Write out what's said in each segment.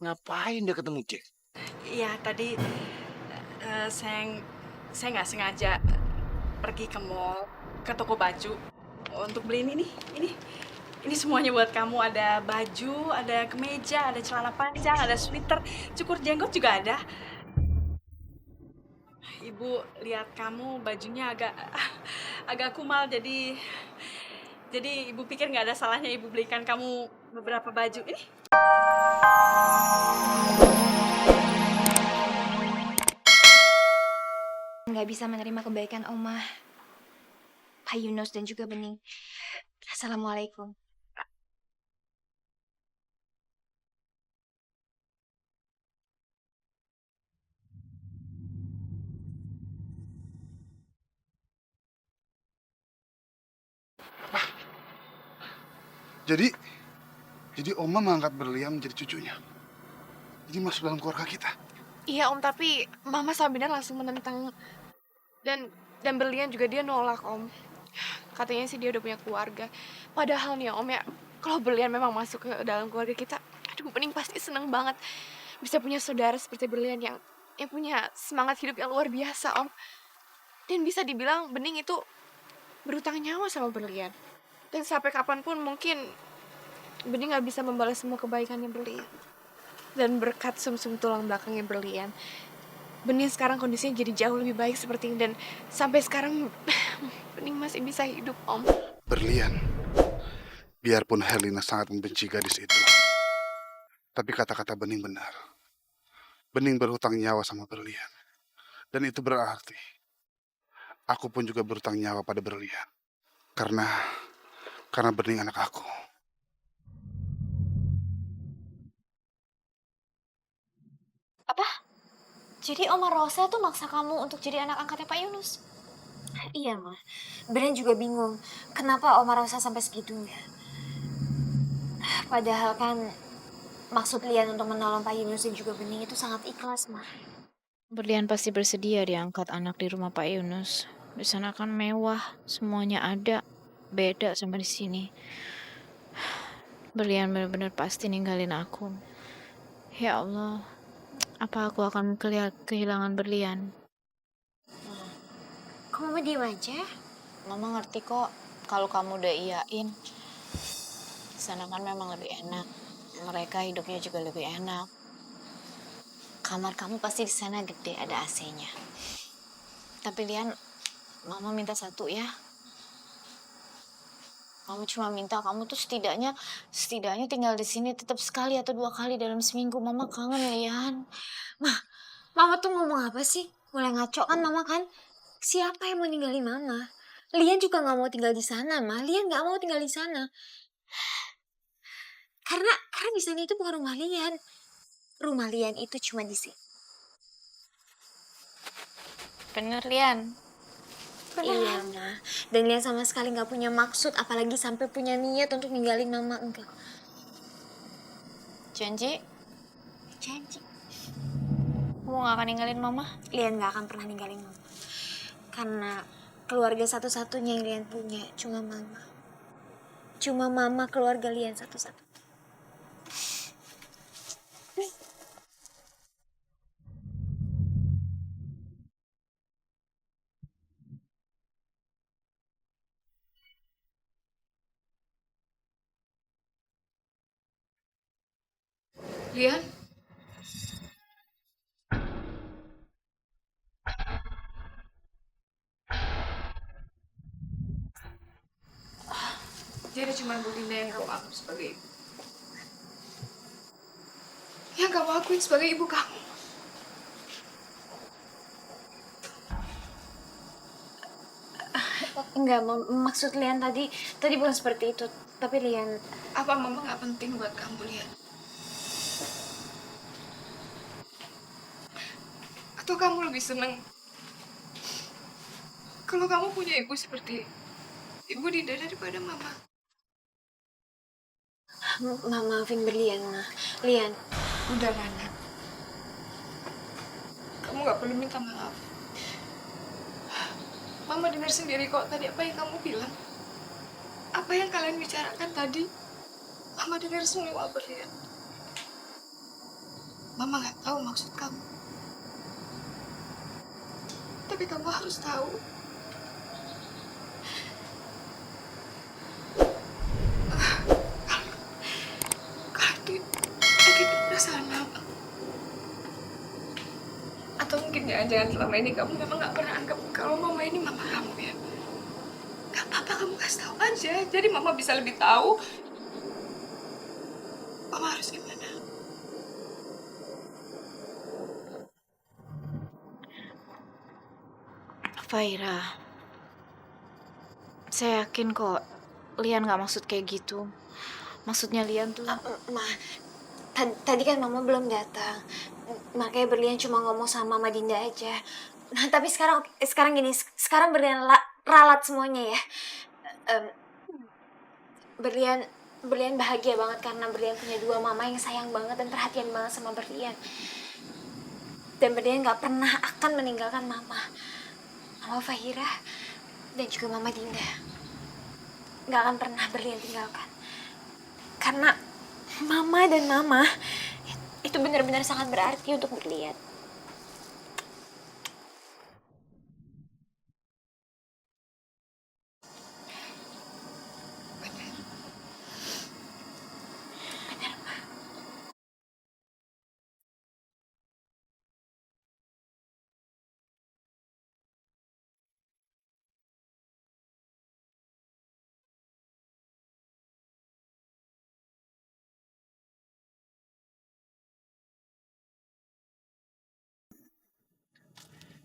Ngapain dia ketemu Jack? Iya, tadi saya nggak sengaja pergi ke mall, ke toko baju untuk beliin ini. Ini semuanya buat kamu. Ada baju, ada kemeja, ada celana panjang, ada sweater, cukur jenggot juga ada. Ibu lihat kamu bajunya agak kumal, jadi ibu pikir nggak ada salahnya ibu belikan kamu beberapa baju. Ini Nggak bisa menerima kebaikan Omah, Pak Yunus dan juga Bening. Assalamualaikum. Jadi, Oma mengangkat Berlian menjadi cucunya. Jadi masuk dalam keluarga kita. Iya Om, tapi Mama sama Binar langsung menentang dan Berlian juga dia nolak Om. Katanya sih dia udah punya keluarga. Padahal nih Om ya, kalau Berlian memang masuk ke dalam keluarga kita, aduh Bening pasti seneng banget bisa punya saudara seperti Berlian yang punya semangat hidup yang luar biasa Om. Dan bisa dibilang Bening itu berutang nyawa sama Berlian. Dan sampai kapanpun mungkin Bening gak bisa membalas semua kebaikannya Berlian. Dan berkat sumsum tulang belakangnya Berlian, Bening sekarang kondisinya jadi jauh lebih baik seperti ini. Dan sampai sekarang Bening masih bisa hidup Om. Berlian, biarpun Herlina sangat membenci gadis itu, tapi kata-kata Bening benar. Bening berhutang nyawa sama Berlian. Dan itu berarti aku pun juga berhutang nyawa pada Berlian. Karena Bening anak aku. Apa? Jadi Oma Rosa tuh maksa kamu untuk jadi anak angkatnya Pak Yunus? Iya, Ma. Bening juga bingung. Kenapa Oma Rosa sampai segitunya? Padahal kan maksud Lian untuk menolong Pak Yunus dan juga Bening itu sangat ikhlas, Ma. Berlian pasti bersedia diangkat anak di rumah Pak Yunus. Di sana kan mewah, semuanya ada, beda sama di sini. Berlian benar-benar pasti ninggalin aku. Ya Allah, apa aku akan kehilangan Berlian? Kok Mama diem aja? Mama ngerti kok kalau kamu udah iyain. Di sana kan memang lebih enak. Mereka hidupnya juga lebih enak. Kamar kamu pasti di sana gede, ada AC-nya. Tapi Lian, Mama minta satu ya. Mama cuma minta kamu tuh setidaknya tinggal di sini tetap sekali atau 2 kali dalam seminggu. Mama kangen, Lian. Mama tuh ngomong apa sih? Mulai ngaco kan Mama kan? Siapa yang mau ninggalin Mama? Lian juga gak mau tinggal di sana, Ma. Lian gak mau tinggal di sana. Karena di sana itu bukan rumah Lian. Rumah Lian itu cuma di sini. Bener, Lian. Iya, Ma. Dan Lian sama sekali gak punya maksud, apalagi sampai punya niat untuk ninggalin Mama. Enggak. Janji, Janji. kamu gak akan ninggalin Mama? Lian gak akan pernah ninggalin Mama. Karena keluarga satu-satunya yang Lian punya cuma Mama. Cuma Mama keluarga Lian satu-satu. Lian, jadi cuma Bu Linda yang kamu anggap sebagai ibu. Yang kamu akuin sebagai ibu kamu. Enggak, maksud Lian tadi bukan seperti itu. Tapi Lian, Apa Mama gak penting buat kamu, Lian? Atau kamu lebih seneng kalau kamu punya ibu seperti Ibu Dinda daripada Mama? maafin berlian, Ma. Lian, Udah, Nana. Kamu gak perlu minta maaf. Mama dengar sendiri kok tadi apa yang kamu bilang. Apa yang kalian bicarakan tadi, Mama dengar semua, Berlian. Mama nggak tahu maksud kamu. Tapi kamu harus tahu. Kalau itu mungkin perasaan Mama. Atau mungkin jangan-jangan selama ini kamu memang nggak pernah anggap kalau Mama ini Mama kamu ya. Gak apa-apa, kamu kasih tahu aja. Jadi Mama bisa lebih tahu Mama harus gimana. Faira, saya yakin kok Lian gak maksud kayak gitu. Maksudnya Lian tuh... Ma, tadi kan Mama belum datang. Makanya Berlian cuma ngomong sama Mama Dinda aja. Nah, tapi sekarang gini, sekarang Berlian ralat semuanya ya. Em, Berlian bahagia banget karena Berlian punya dua mama yang sayang banget dan perhatian banget sama Berlian. Dan Berlian gak pernah akan meninggalkan Mama. Mama Fahira dan juga Mama Dinda. Gak akan pernah Berlian tinggalkan. Karena Mama dan Mama itu benar-benar sangat berarti untuk Berlian.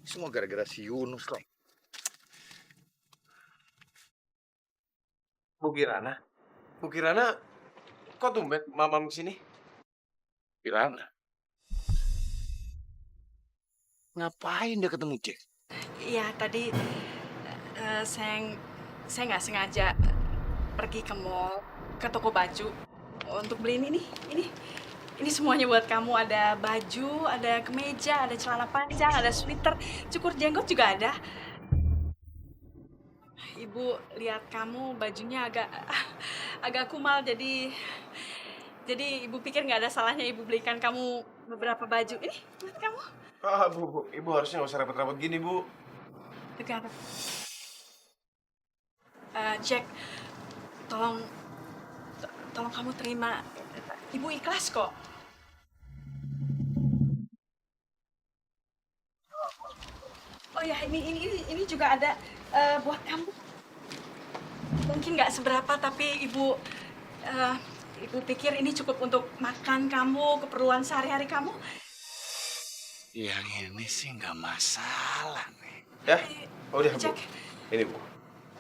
Semua gara-gara si Yunus lah. Bu Kirana? Bu Kirana, kok tumben mamam kesini? Kirana. Ngapain dia ketemu Jack? Iya, tadi saya nggak sengaja pergi ke mall, ke toko baju untuk beliin ini semuanya buat kamu. Ada baju, ada kemeja, ada celana panjang, ada sweater, cukur jenggot juga ada. Ibu lihat kamu bajunya agak kumal, jadi ibu pikir nggak ada salahnya ibu belikan kamu beberapa baju. Ini buat kamu. Ah, bu, ibu harusnya nggak usah repot-repot gini, Bu. Dengar. Jack, tolong kamu terima. Ibu ikhlas kok. Oh ya, ini juga ada buat kamu. Mungkin nggak seberapa, tapi ibu pikir ini cukup untuk makan kamu, keperluan sehari-hari kamu. Yang ini sih nggak masalah nih. Ya, udah, Bu. Jack. Ini, Bu.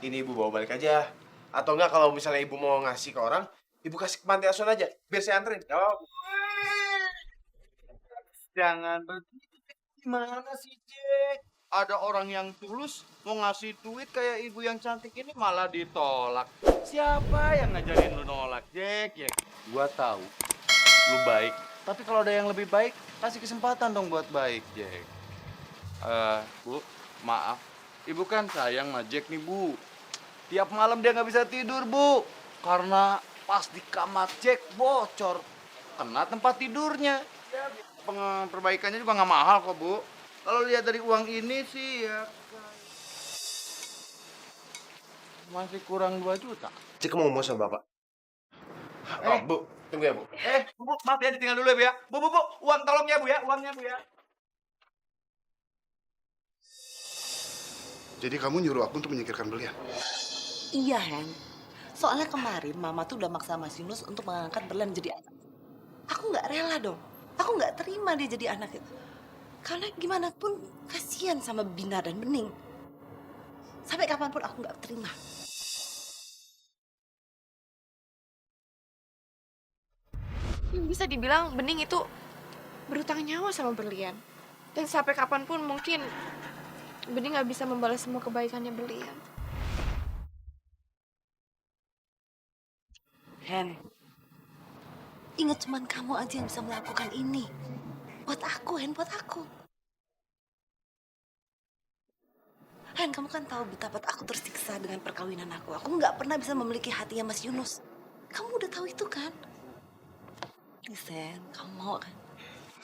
Ini ibu bawa balik aja. Atau enggak kalau misalnya ibu mau ngasih ke orang, ibu kasih ke panti asuhan aja. Biar saya anterin. Oh. Jangan begitu. Gimana sih, Jack? Ada orang yang tulus mau ngasih duit kayak ibu yang cantik ini malah ditolak. Siapa yang ngajarin lu nolak, Jack? Ya, gua tahu lu baik. Tapi kalau ada yang lebih baik, kasih kesempatan dong buat baik, Jack. Bu, maaf. Ibu kan sayang sama Jack nih, Bu. Tiap malam dia nggak bisa tidur, Bu. Karena pas di kamar Jack bocor. Kena tempat tidurnya. Ya, perbaikannya juga nggak mahal kok, Bu. Kalau lihat dari uang ini sih ya masih kurang 2 juta. Cik mau ngomong sama Bapak. Oh, Bu, tunggu ya, Bu. Bu, maaf ya ditinggal dulu ya, Bu ya. Bu, uang tolong ya, Bu ya. Uangnya, Bu ya. Jadi kamu nyuruh aku untuk menyingkirkan Berlian? Iya, Hen. Soalnya kemarin Mama tuh udah maksa Mas Yunus untuk mengangkat Berlian jadi anak. Aku nggak rela dong. Aku nggak terima dia jadi anak itu. Karena gimana pun kasihan sama Bina dan Bening. Sampai kapanpun aku nggak terima. Bisa dibilang Bening itu berhutang nyawa sama Berlian. Dan sampai kapanpun mungkin Bening nggak bisa membalas semua kebaikannya Berlian. Hen, ingat cuman kamu aja yang bisa melakukan ini. Buat aku, Hen, buat aku. Hen, kamu kan tahu betapa aku tersiksa dengan perkawinan aku. Aku nggak pernah bisa memiliki hatinya Mas Yunus. Kamu udah tahu itu kan? Please, Hen, kamu mau kan?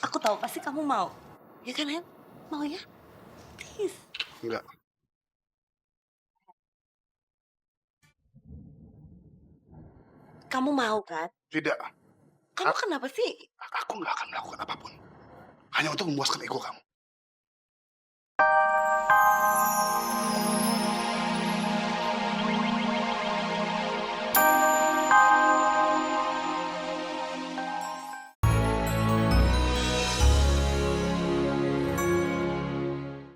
Aku tahu pasti kamu mau. Ya kan, Hen? Mau ya? Please. Enggak. Kamu mau kan? Tidak. Kamu kenapa sih? Aku nggak akan melakukan apapun. Hanya untuk memuaskan ego kamu.